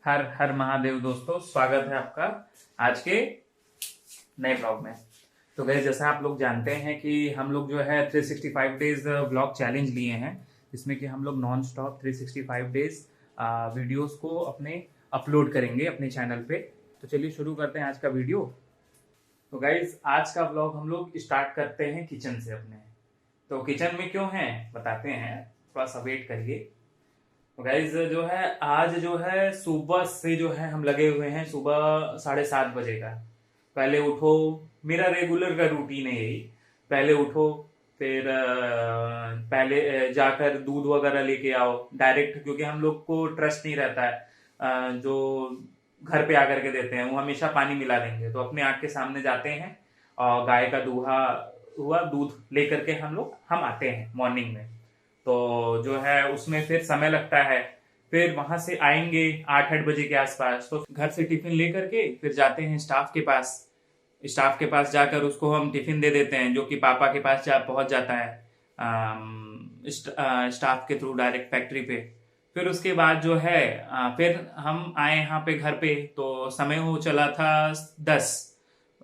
हर हर महादेव दोस्तों, स्वागत है आपका आज के नए ब्लॉग में। तो गैस, जैसा आप लोग जानते हैं कि हम लोग जो है 365 डेज ब्लॉग चैलेंज लिए हैं, जिसमें कि हम लोग नॉन स्टॉप 365 डेज वीडियोस को अपने अपलोड करेंगे अपने चैनल पे। तो चलिए शुरू करते हैं आज का वीडियो। तो गाइज, आज का ब्लॉग हम लोग स्टार्ट करते हैं किचन से अपने। तो किचन में क्यों हैं बताते हैं, थोड़ा सा वेट करिए। तो गाइज जो है, आज जो है सुबह से जो है हम लगे हुए हैं, सुबह 7:30 बजे का। पहले उठो, मेरा रेगुलर का रूटीन है यही। पहले उठो, फिर पहले जाकर दूध वगैरह लेके आओ डायरेक्ट, क्योंकि हम लोग को ट्रस्ट नहीं रहता है। जो घर पे आकर के देते हैं वो हमेशा पानी मिला देंगे, तो अपने आँख के सामने जाते हैं और गाय का दूहा हुआ दूध लेकर के हम आते हैं मॉर्निंग में। तो जो है उसमें फिर समय लगता है। फिर वहां से आएंगे 8-8 बजे के आसपास, तो घर से टिफिन लेकर के फिर जाते हैं स्टाफ के पास। स्टाफ के पास जाकर उसको हम टिफिन दे देते हैं, जो कि पापा के पास पहुंच जाता है स्टाफ के थ्रू डायरेक्ट फैक्ट्री पे। फिर उसके बाद जो है फिर हम आए यहाँ पे घर पे, तो समय हो चला था 10।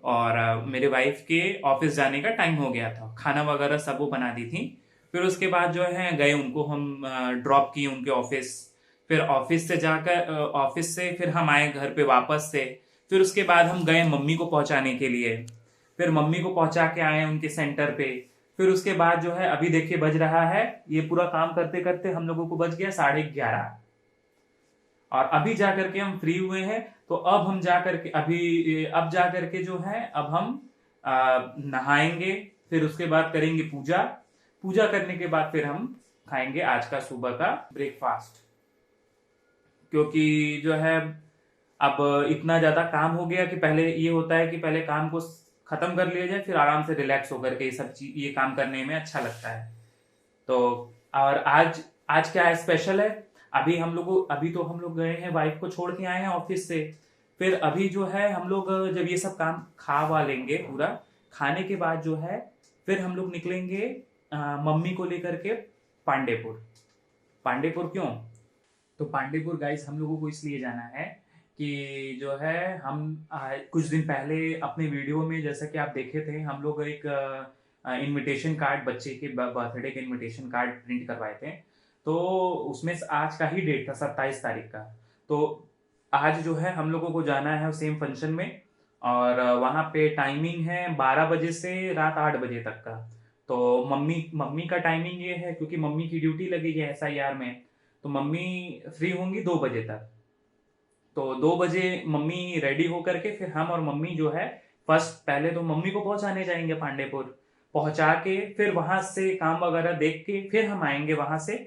और मेरे वाइफ के ऑफिस जाने का टाइम हो गया था, खाना वगैरह सब वो बना दी थी। फिर उसके बाद जो है गए, उनको हम ड्रॉप किए उनके ऑफिस। फिर ऑफिस से जाकर ऑफिस से फिर हम आए घर पे वापस से। फिर उसके बाद हम गए मम्मी को पहुंचाने के लिए। फिर मम्मी को पहुंचा के आए उनके सेंटर पे। फिर उसके बाद जो है अभी देखिए बज रहा है, ये पूरा काम करते करते हम लोगों को बज गया 11:30। और अभी जाकर के हम फ्री हुए हैं। तो अब हम जाकर के अब जाकर के जो है अब हम नहाएंगे। फिर उसके बाद करेंगे पूजा। पूजा करने के बाद फिर हम खाएंगे आज का सुबह का ब्रेकफास्ट। क्योंकि जो है अब इतना ज्यादा काम हो गया कि पहले ये होता है कि पहले काम को खत्म कर लिया जाए, फिर आराम से रिलैक्स होकर के ये काम करने में अच्छा लगता है। तो और आज आज क्या स्पेशल है, अभी तो हम लोग गए हैं, वाइफ को छोड़ के आए हैं ऑफिस से। फिर अभी जो है हम लोग जब ये सब काम खा वा लेंगे पूरा, खाने के बाद जो है फिर हम लोग निकलेंगे मम्मी को लेकर के पांडेपुर। पांडेपुर क्यों? तो पांडेपुर गाइस हम लोगों को इसलिए जाना है कि जो है हम कुछ दिन पहले अपने वीडियो में जैसा कि आप देखे थे, हम लोग एक इनविटेशन कार्ड, बच्चे के बर्थडे के इनविटेशन कार्ड प्रिंट करवाए थे। तो उसमें आज का ही डेट था, 27 तारीख का। तो आज जो है हम लोगों को जाना है सेम फंक्शन में। और वहाँ पे टाइमिंग है 12 बजे से रात 8 बजे तक का। तो मम्मी मम्मी का टाइमिंग ये है, क्योंकि मम्मी की ड्यूटी लगी है SIR में। तो मम्मी फ्री होंगी 2 बजे तक। तो 2 बजे मम्मी रेडी होकर के फिर हम और मम्मी जो है फर्स्ट पहले तो मम्मी को पहुंचाने जाएंगे पांडेपुर। पहुंचा के फिर वहां से काम वगैरह देख के फिर हम आएंगे वहां से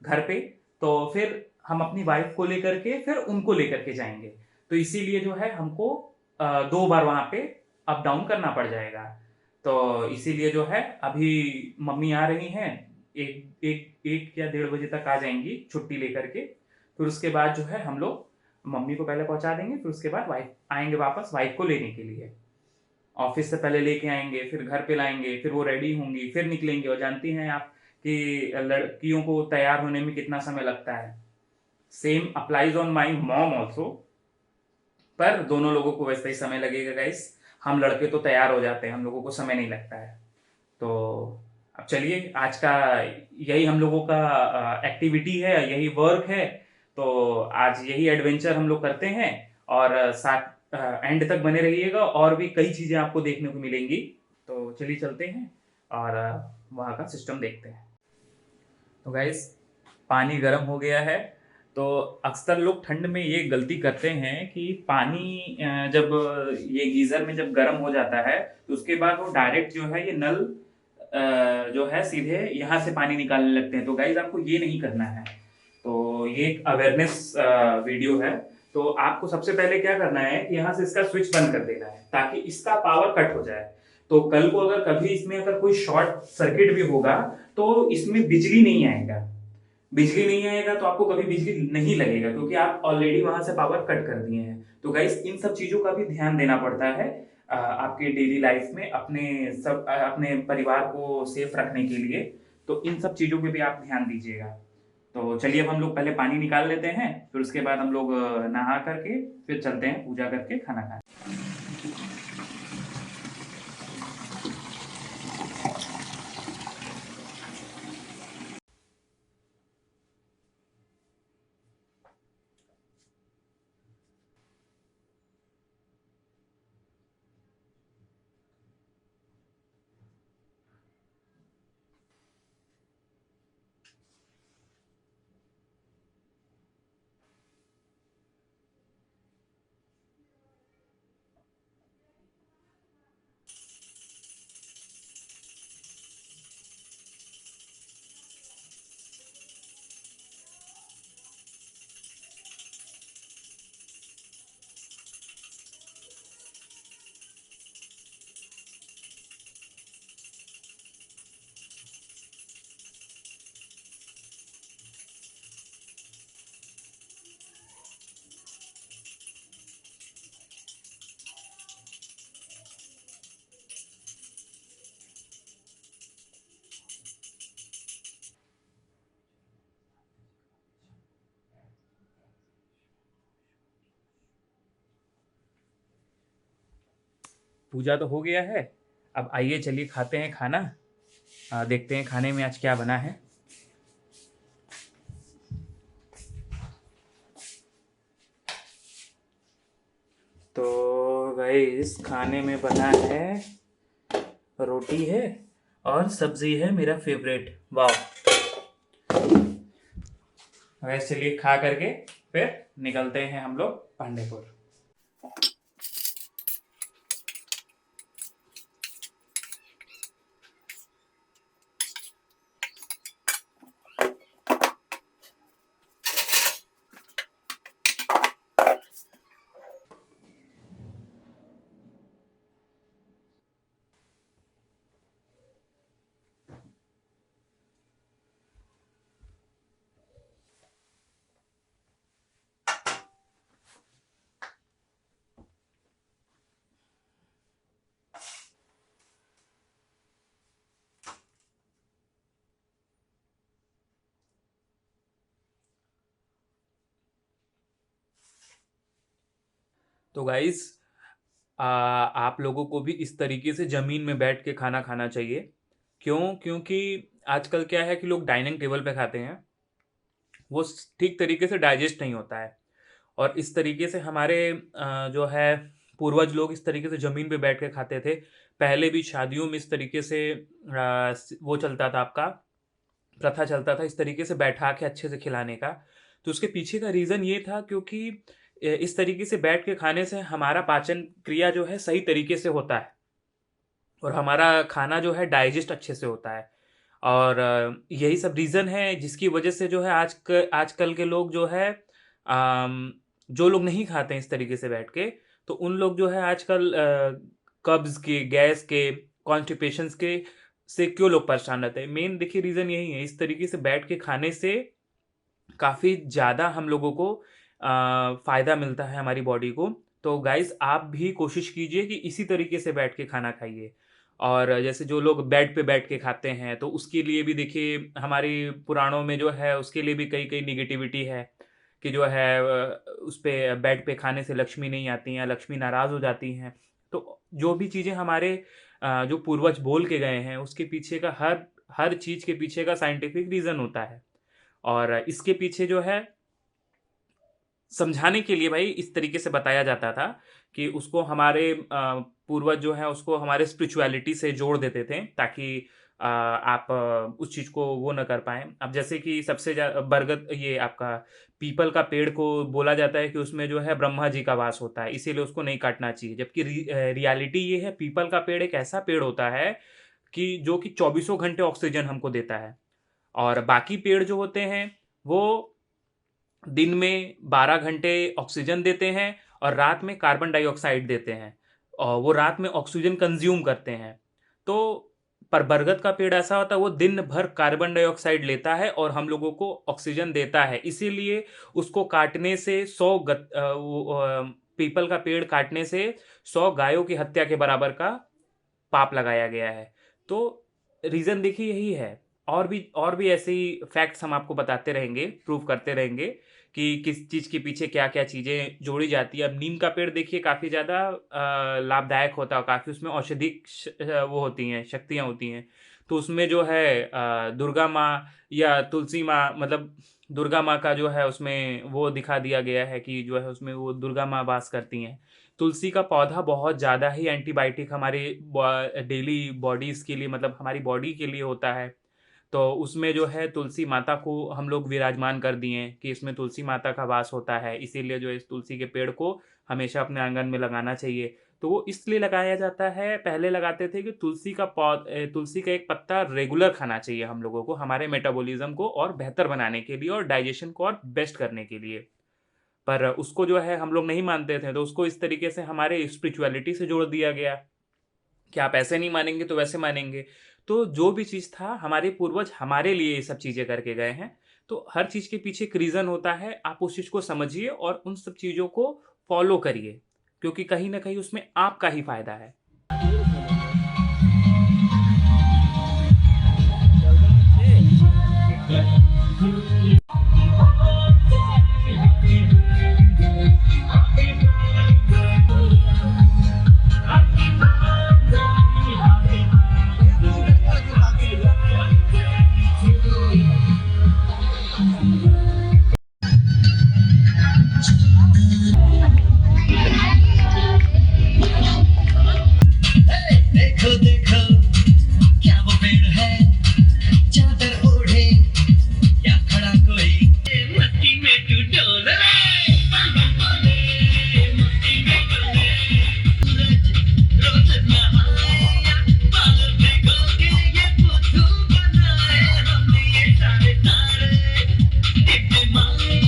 घर पे। तो फिर हम अपनी वाइफ को लेकर के फिर उनको लेकर के जाएंगे। तो इसीलिए जो है हमको 2 बार वहां पे अप डाउन करना पड़ जाएगा। तो इसीलिए जो है अभी मम्मी आ रही हैं, एक एक एक या 1:30 बजे तक आ जाएंगी छुट्टी लेकर के। फिर उसके बाद जो है हम लोग मम्मी को पहले पहुंचा देंगे, फिर उसके बाद वाइफ आएंगे वापस वाइफ को लेने के लिए। ऑफिस से पहले लेके आएंगे, फिर घर पे लाएंगे, फिर वो रेडी होंगी, फिर निकलेंगे। और जानती हैं आप कि लड़कियों को तैयार होने में कितना समय लगता है। Same applies on my mom also, पर दोनों लोगों को वैसा ही समय लगेगा गाइस। हम लड़के तो तैयार हो जाते हैं, हम लोगों को समय नहीं लगता है। तो अब चलिए, आज का यही हम लोगों का एक्टिविटी है, यही वर्क है। तो आज यही एडवेंचर हम लोग करते हैं। और साथ एंड तक बने रहिएगा, और भी कई चीजें आपको देखने को मिलेंगी। तो चलिए चलते हैं और वहाँ का सिस्टम देखते हैं। तो गाइस, पानी गर्म हो गया है। तो अक्सर लोग ठंड में ये गलती करते हैं कि पानी जब ये गीजर में जब गर्म हो जाता है, तो उसके बाद वो डायरेक्ट जो है ये नल जो है सीधे यहाँ से पानी निकालने लगते हैं। तो गाइज आपको ये नहीं करना है। तो ये एक अवेयरनेस वीडियो है। तो आपको सबसे पहले क्या करना है कि यहाँ से इसका स्विच बंद कर देना है, ताकि इसका पावर कट हो जाए। तो कल को अगर कभी इसमें अगर कोई शॉर्ट सर्किट भी होगा, तो इसमें बिजली नहीं आएगा। बिजली नहीं आएगा तो आपको कभी बिजली नहीं लगेगा, क्योंकि आप ऑलरेडी वहां से पावर कट कर दिए हैं। तो गाइस, इन सब चीजों का भी ध्यान देना पड़ता है आपके डेली लाइफ में, अपने परिवार को सेफ रखने के लिए। तो इन सब चीजों पे भी आप ध्यान दीजिएगा। तो चलिए अब हम लोग पहले पानी निकाल लेते हैं, फिर उसके बाद हम लोग नहा करके फिर चलते हैं पूजा करके खाना खाने। पूजा तो हो गया है, अब आइए चलिए खाते हैं खाना। देखते हैं खाने में आज क्या बना है। तो गाइस खाने में बना है, रोटी है और सब्जी है मेरा फेवरेट। वाह। वैसे चलिए खा करके फिर निकलते हैं हम लोग पांडेपुर। तो गाइस आप लोगों को भी इस तरीके से ज़मीन में बैठ के खाना खाना चाहिए। क्यों? क्योंकि आजकल क्या है कि लोग डाइनिंग टेबल पे खाते हैं, वो ठीक तरीके से डाइजेस्ट नहीं होता है। और इस तरीके से हमारे जो है पूर्वज लोग इस तरीके से ज़मीन पे बैठ के खाते थे। पहले भी शादियों में इस तरीके से वो चलता था, आपका प्रथा चलता था इस तरीके से बैठा के अच्छे से खिलाने का। तो उसके पीछे का रीज़न ये था क्योंकि इस तरीके से बैठ के खाने से हमारा पाचन क्रिया जो है सही तरीके से होता है और हमारा खाना जो है डाइजेस्ट अच्छे से होता है। और यही सब रीज़न है जिसकी वजह से जो है आजकल के लोग जो है जो लोग नहीं खाते हैं इस तरीके से बैठ के, तो उन लोग जो है आजकल कब्ज़ के, गैस के, कॉन्स्टिपेशंस के से क्यों लोग परेशान रहते हैं। मेन देखिए रीज़न यही है, इस तरीके से बैठ के खाने से काफ़ी ज़्यादा हम लोगों को फ़ायदा मिलता है हमारी बॉडी को। तो गाइस आप भी कोशिश कीजिए कि इसी तरीके से बैठ के खाना खाइए। और जैसे जो लोग बेड पे बैठ के खाते हैं तो उसके लिए भी देखिए हमारी पुराणों में जो है उसके लिए भी कई कई निगेटिविटी है कि जो है उस पे बेड पे खाने से लक्ष्मी नहीं आती हैं, लक्ष्मी नाराज़ हो जाती हैं। तो जो भी चीज़ें हमारे जो पूर्वज बोल के गए हैं उसके पीछे का हर हर चीज़ के पीछे का साइंटिफिक रीज़न होता है। और इसके पीछे जो है समझाने के लिए भाई इस तरीके से बताया जाता था कि उसको हमारे पूर्वज जो है उसको हमारे स्पिरिचुअलिटी से जोड़ देते थे ताकि आप उस चीज़ को वो न कर पाएँ। अब जैसे कि सबसे बरगद ये आपका पीपल का पेड़ को बोला जाता है कि उसमें जो है ब्रह्मा जी का वास होता है, इसीलिए उसको नहीं काटना चाहिए। जबकि रियलिटी ये है, पीपल का पेड़ एक ऐसा पेड़ होता है कि जो कि चौबीसों घंटे ऑक्सीजन हमको देता है। और बाकी पेड़ जो होते हैं वो दिन में 12 घंटे ऑक्सीजन देते हैं और रात में कार्बन डाइऑक्साइड देते हैं और वो रात में ऑक्सीजन कंज्यूम करते हैं। तो पर बरगद का पेड़ ऐसा होता है, वो दिन भर कार्बन डाइऑक्साइड लेता है और हम लोगों को ऑक्सीजन देता है। इसीलिए उसको काटने से पीपल का पेड़ काटने से 100 गायों की हत्या के बराबर का पाप लगाया गया है। तो रीज़न देखिए यही है। और भी ऐसे ही फैक्ट्स हम आपको बताते रहेंगे, प्रूव करते रहेंगे कि किस चीज़ के पीछे क्या क्या चीज़ें जोड़ी जाती है। अब नीम का पेड़ देखिए काफ़ी ज़्यादा लाभदायक होता है, काफ़ी उसमें औषधिक वो होती हैं, शक्तियाँ होती हैं। तो उसमें जो है दुर्गा माँ या तुलसी माँ, मतलब दुर्गा माँ का जो है उसमें वो दिखा दिया गया है कि जो है उसमें वो दुर्गा माँ वास करती हैं। तुलसी का पौधा बहुत ज़्यादा ही एंटीबायोटिक हमारे डेली बॉडीज़ के लिए, मतलब हमारी बॉडी के लिए होता है। तो उसमें जो है तुलसी माता को हम लोग विराजमान कर दिए हैं कि इसमें तुलसी माता का वास होता है, इसीलिए जो इस तुलसी के पेड़ को हमेशा अपने आंगन में लगाना चाहिए। तो वो इसलिए लगाया जाता है, पहले लगाते थे कि तुलसी का एक पत्ता रेगुलर खाना चाहिए हम लोगों को, हमारे मेटाबॉलिज्म को और बेहतर बनाने के लिए और डाइजेशन को और बेस्ट करने के लिए। पर उसको जो है हम लोग नहीं मानते थे, तो उसको इस तरीके से हमारे स्पिरिचुअलिटी से जोड़ दिया गया कि आप ऐसे नहीं मानेंगे तो वैसे मानेंगे। तो जो भी चीज़ था, हमारे पूर्वज हमारे लिए ये सब चीज़ें करके गए हैं। तो हर चीज़ के पीछे एक रीज़न होता है, आप उस चीज़ को समझिए और उन सब चीज़ों को फ़ॉलो करिए, क्योंकि कहीं न कहीं उसमें आपका ही फ़ायदा है। देखो देखो क्या वो पेड़ है, चादर ओढ़े या खड़ा कोई, मस्ती में तू डोल रे, मस्ती में डोले, सूरज रोज नहाए, बाल भिगो के ये बुद्धू बनाए, हमने ये सारे तारे टिमटिमाए।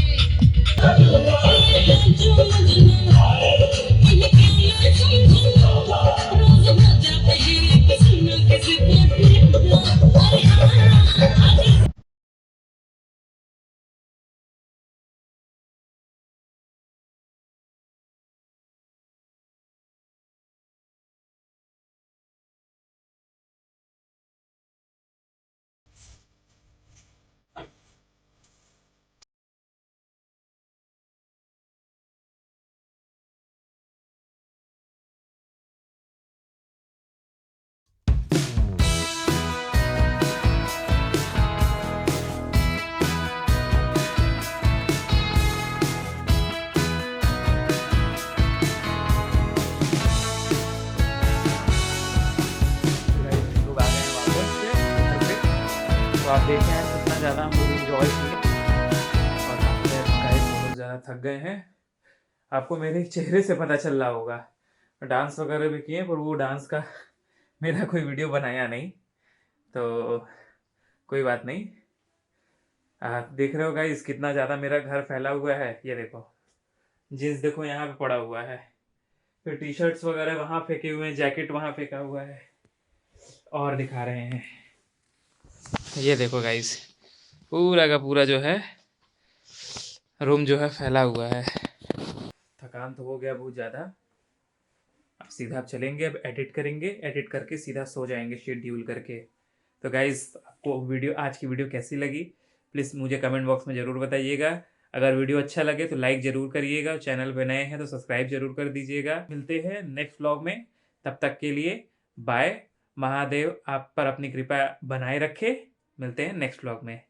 लोग आ गए हैं वापस से घर पे। तो आप देखें हैं कितना ज़्यादा हम लोग इंजॉय किए और गाइस बहुत ज़्यादा थक गए हैं। आपको मेरे चेहरे से पता चल रहा होगा। डांस वगैरह भी किए, पर वो डांस का मेरा कोई वीडियो बनाया नहीं, तो कोई बात नहीं। आप देख रहे हो गाइस कितना ज़्यादा मेरा घर फैला हुआ है। ये देखो, जीन्स देखो यहाँ पे पड़ा हुआ है, फिर टी शर्ट्स वगैरह वहाँ फेंके हुए हैं, जैकेट वहाँ फेंका हुआ है। और दिखा रहे हैं, ये देखो गाइस पूरा का पूरा जो है रूम जो है फैला हुआ है। थकान तो हो गया बहुत ज़्यादा। अब सीधा आप चलेंगे, अब एडिट करेंगे, एडिट करके सीधा सो जाएंगे शेड्यूल करके। तो गाइज़ आपको वीडियो, आज की वीडियो कैसी लगी प्लीज़ मुझे कमेंट बॉक्स में ज़रूर बताइएगा। अगर वीडियो अच्छा लगे तो लाइक ज़रूर करिएगा, चैनल पे नए हैं तो सब्सक्राइब ज़रूर कर दीजिएगा। मिलते हैं नेक्स्ट व्लॉग में, तब तक के लिए बाय। महादेव आप पर अपनी कृपा बनाए रखे। मिलते हैं नेक्स्ट व्लॉग में।